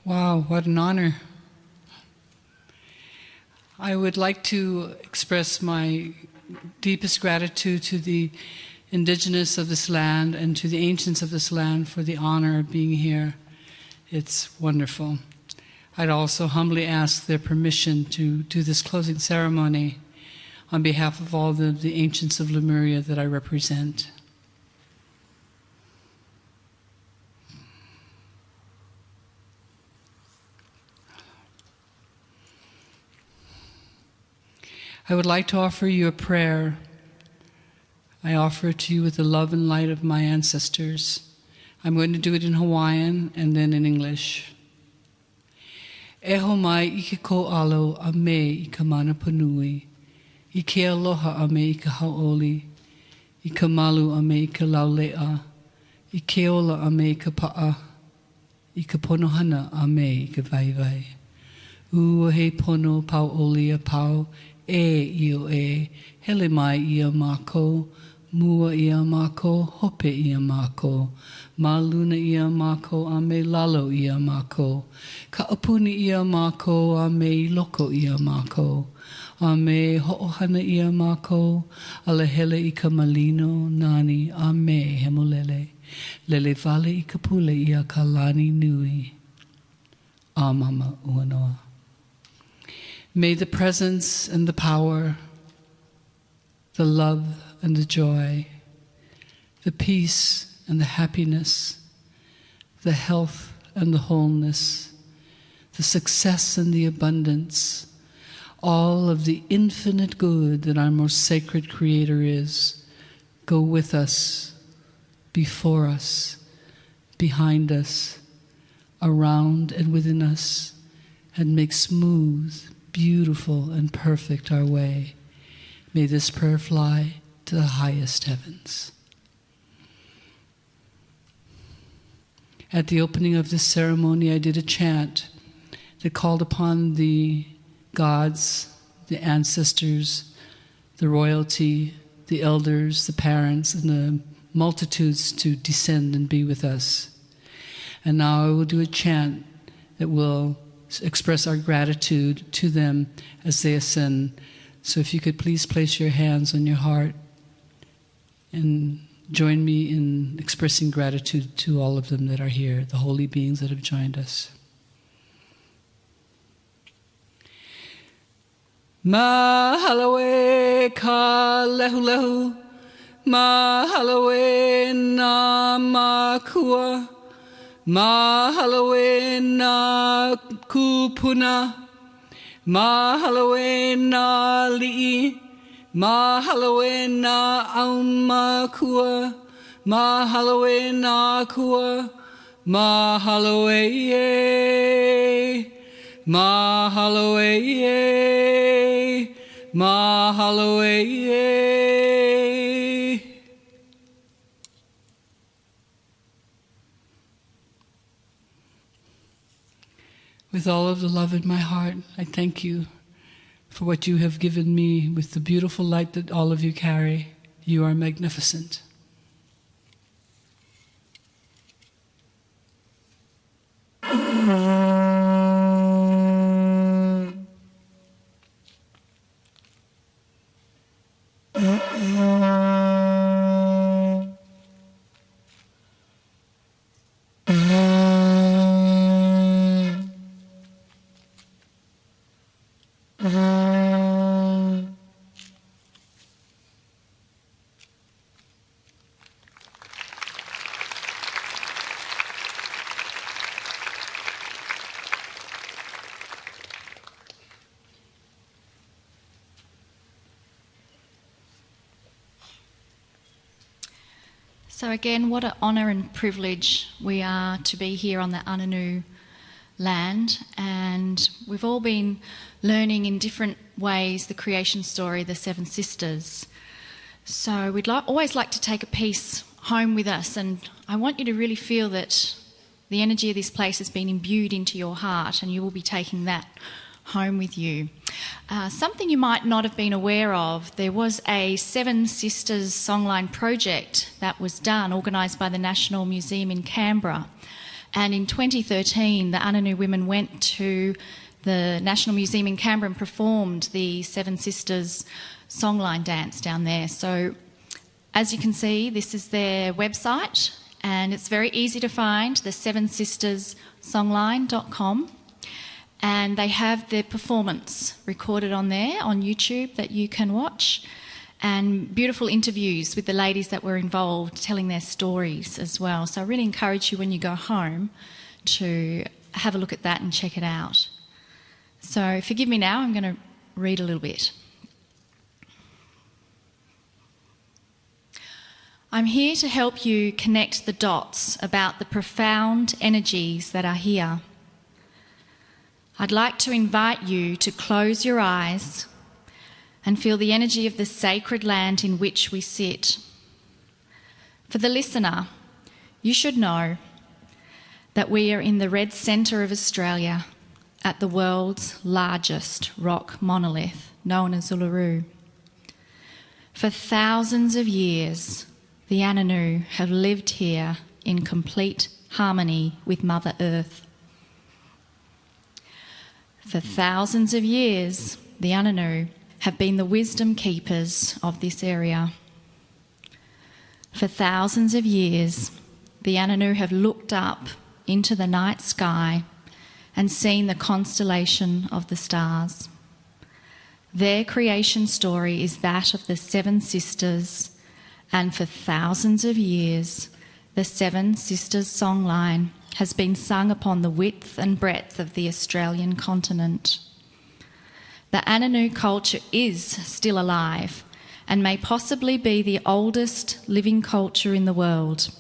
Wow, what an honor. I would like to express my deepest gratitude to the indigenous of this land and to the ancients of this land for the honor of being here. It's wonderful. I'd also humbly ask their permission to do this closing ceremony on behalf of all the ancients of Lemuria that I represent. I would like to offer you a prayer. I offer it to you with the love and light of my ancestors. I'm going to do it in Hawaiian and then in English. E ho mai I ke ko alo a me I ka mana panui. I ke aloha a me I ka hauoli. I ka malu a me I ka laulea. I ke ola a me I ka pa'a. I ka ponohana a me I ka vaivai. Ua he pono pau oli a pau. Io hele mai ia mako, mua ia mako, hope ia mako, maluna ia mako, a me lalo ia mako, ka apuni ia mako, a me loko ia mako, a me ho'ohana ia mako, a le hele I ka malino, nani, a me hemolele, lele vale I ka pule ia ka lani nui, a mama uanoa. May the presence and the power, the love and the joy, the peace and the happiness, the health and the wholeness, the success and the abundance, all of the infinite good that our most sacred Creator is, go with us, before us, behind us, around and within us, and make smooth, beautiful and perfect our way. May this prayer fly to the highest heavens. At the opening of this ceremony, I did a chant that called upon the gods, the ancestors, the royalty, the elders, the parents, and the multitudes to descend and be with us. And now I will do a chant that will express our gratitude to them as they ascend. So if you could please place your hands on your heart and join me in expressing gratitude to all of them that are here, the holy beings that have joined us. Mahalawe ka lehu lehu, mahalawe na makua, mahalawe na kupuna, mahalawe na li'i, mahalawe na aumakua, mahalawe na kua, mahalawe ye, mahalawe ye, mahalawe ye. With all of the love in my heart, I thank you for what you have given me with the beautiful light that all of you carry. You are magnificent. So again, what an honour and privilege we are to be here on the Ananu land, and we've all been learning in different ways the creation story, the Seven Sisters. So we'd always like to take a piece home with us, and I want you to really feel that the energy of this place has been imbued into your heart, and you will be taking that home with you. Something you might not have been aware of, there was a Seven Sisters songline project that was done, organised by the National Museum in Canberra. And in 2013, the Ananu women went to the National Museum in Canberra and performed the Seven Sisters songline dance down there. So as you can see, this is their website, and it's very easy to find, the sevensisterssongline.com. And they have their performance recorded on there on YouTube that you can watch, and beautiful interviews with the ladies that were involved telling their stories as well. So I really encourage you when you go home to have a look at that and check it out. So forgive me now, I'm going to read a little bit. I'm here to help you connect the dots about the profound energies that are here. I'd like to invite you to close your eyes and feel the energy of the sacred land in which we sit. For the listener, you should know that we are in the red centre of Australia at the world's largest rock monolith, known as Uluru. For thousands of years, the Ananu have lived here in complete harmony with Mother Earth. For thousands of years, the Ananu have been the wisdom keepers of this area. For thousands of years, the Ananu have looked up into the night sky and seen the constellation of the stars. Their creation story is that of the Seven Sisters, and for thousands of years, the Seven Sisters songline has been sung upon the width and breadth of the Australian continent. The Ananu culture is still alive and may possibly be the oldest living culture in the world.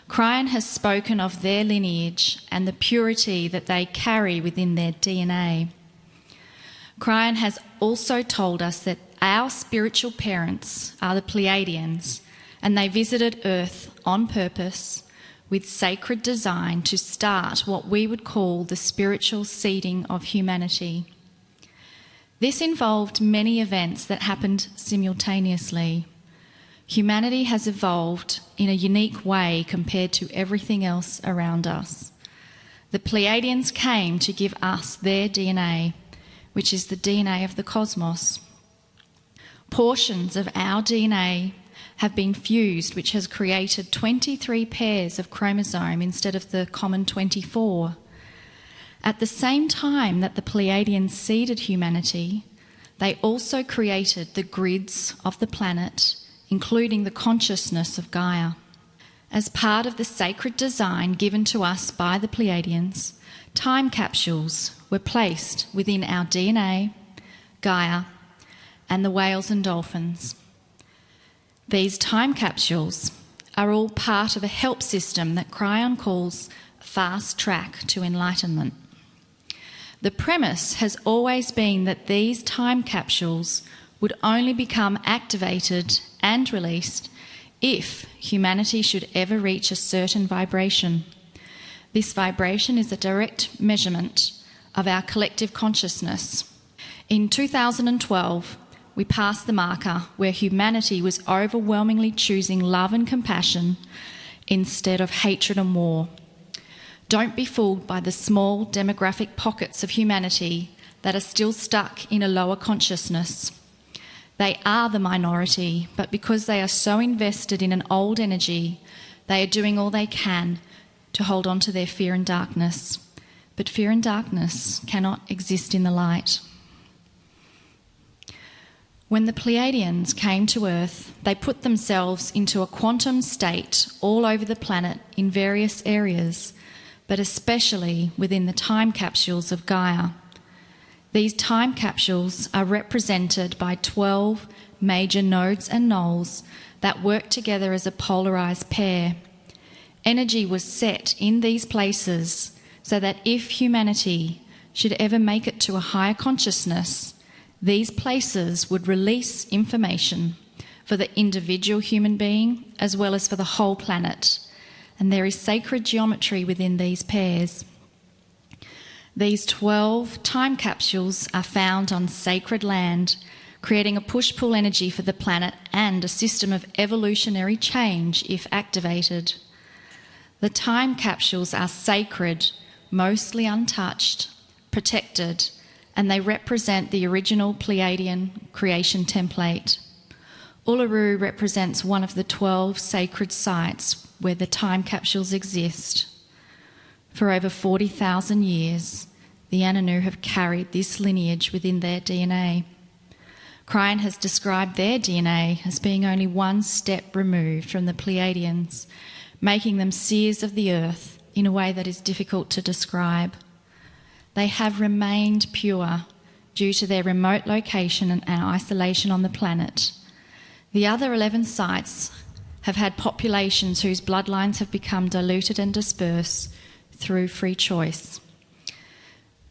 Kryon has spoken of their lineage and the purity that they carry within their DNA. Kryon has also told us that our spiritual parents are the Pleiadians, and they visited Earth on purpose with sacred design to start what we would call the spiritual seeding of humanity. This involved many events that happened simultaneously. Humanity has evolved in a unique way compared to everything else around us. The Pleiadians came to give us their DNA, which is the DNA of the cosmos. Portions of our DNA have been fused, which has created 23 pairs of chromosome instead of the common 24. At the same time that the Pleiadians seeded humanity, they also created the grids of the planet, including the consciousness of Gaia. As part of the sacred design given to us by the Pleiadians, time capsules were placed within our DNA, Gaia, and the whales and dolphins. These time capsules are all part of a help system that Kryon calls Fast Track to Enlightenment. The premise has always been that these time capsules would only become activated and released if humanity should ever reach a certain vibration. This vibration is a direct measurement of our collective consciousness. In 2012, we passed the marker where humanity was overwhelmingly choosing love and compassion instead of hatred and war. Don't be fooled by the small demographic pockets of humanity that are still stuck in a lower consciousness. They are the minority, but because they are so invested in an old energy, they are doing all they can to hold on to their fear and darkness. But fear and darkness cannot exist in the light. When the Pleiadians came to Earth, they put themselves into a quantum state all over the planet in various areas, but especially within the time capsules of Gaia. These time capsules are represented by 12 major nodes and noles that work together as a polarised pair. Energy was set in these places so that if humanity should ever make it to a higher consciousness, these places would release information for the individual human being as well as for the whole planet. And there is sacred geometry within these pairs. These 12 time capsules are found on sacred land, creating a push-pull energy for the planet and a system of evolutionary change if activated. The time capsules are sacred, mostly untouched, protected, and they represent the original Pleiadian creation template. Uluru represents one of the 12 sacred sites where the time capsules exist. For over 40,000 years, the Ananu have carried this lineage within their DNA. Kryon has described their DNA as being only one step removed from the Pleiadians, making them seers of the earth in a way that is difficult to describe. They have remained pure due to their remote location and isolation on the planet. The other 11 sites have had populations whose bloodlines have become diluted and dispersed through free choice.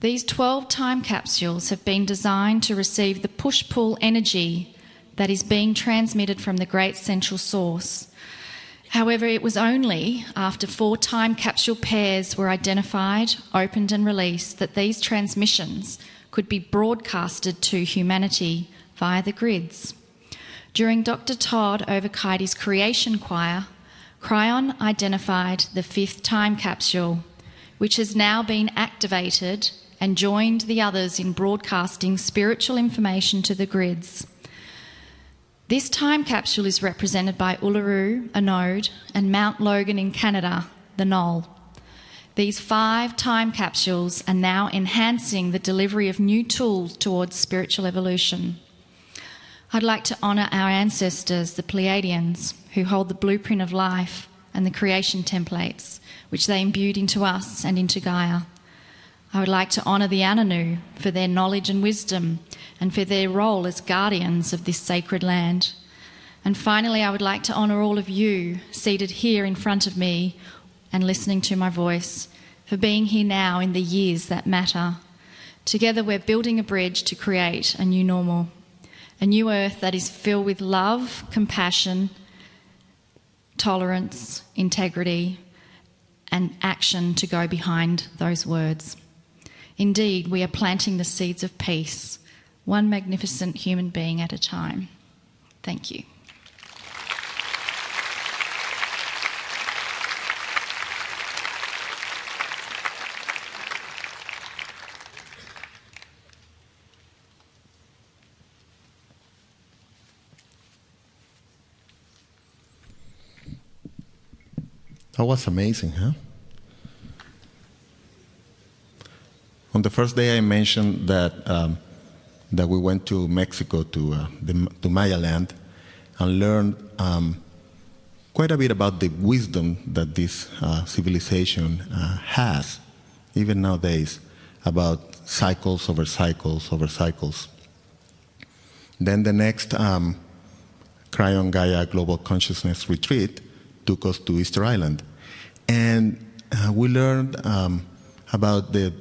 These 12 time capsules have been designed to receive the push-pull energy that is being transmitted from the great central source. However, it was only after 4 time capsule pairs were identified, opened and released that these transmissions could be broadcasted to humanity via the grids. During Dr. Todd Overkaity's creation choir, Kryon identified the 5th time capsule, which has now been activated and joined the others in broadcasting spiritual information to the grids. This time capsule is represented by Uluru, a node, and Mount Logan in Canada, the knoll. These 5 time capsules are now enhancing the delivery of new tools towards spiritual evolution. I'd like to honour our ancestors, the Pleiadians, who hold the blueprint of life and the creation templates, which they imbued into us and into Gaia. I would like to honour the Ananu for their knowledge and wisdom and for their role as guardians of this sacred land. And finally, I would like to honour all of you seated here in front of me and listening to my voice for being here now in the years that matter. Together we're building a bridge to create a new normal, a new earth that is filled with love, compassion, tolerance, integrity, and action to go behind those words. Indeed, we are planting the seeds of peace, one magnificent human being at a time. Thank you. That was amazing, huh? On the first day, I mentioned that we went to Mexico to Maya land and learned quite a bit about the wisdom that this civilization has, even nowadays, about cycles over cycles over cycles. Then the next Kryon Gaia Global Consciousness Retreat took us to Easter Island. And we learned about the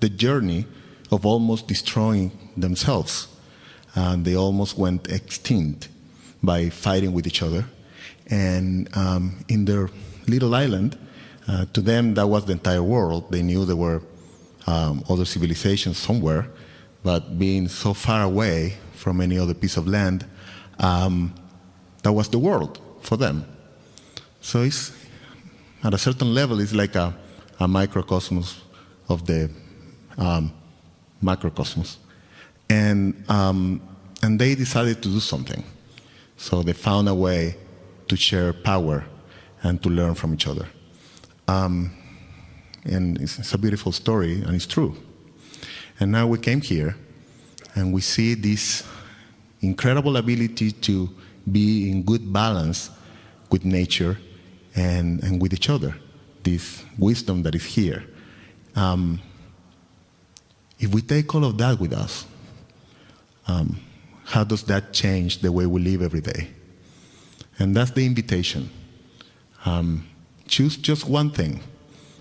journey of almost destroying themselves. They almost went extinct by fighting with each other. And in their little island, to them that was the entire world. They knew there were other civilizations somewhere, but being so far away from any other piece of land, that was the world for them. So it's, at a certain level, it's like a microcosmos of the macrocosmos. And they decided to do something. So they found a way to share power and to learn from each other. And it's a beautiful story, and it's true. And now we came here, and we see this incredible ability to be in good balance with nature and with each other, this wisdom that is here. If we take all of that with us, how does that change the way we live every day? And that's the invitation. Choose just one thing,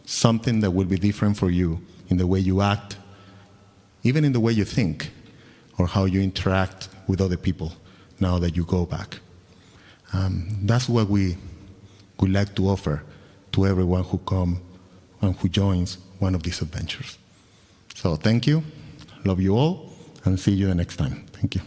something that will be different for you in the way you act, even in the way you think, or how you interact with other people now that you go back. That's what we would like to offer to everyone who comes and who joins one of these adventures. So thank you, love you all, and see you the next time. Thank you.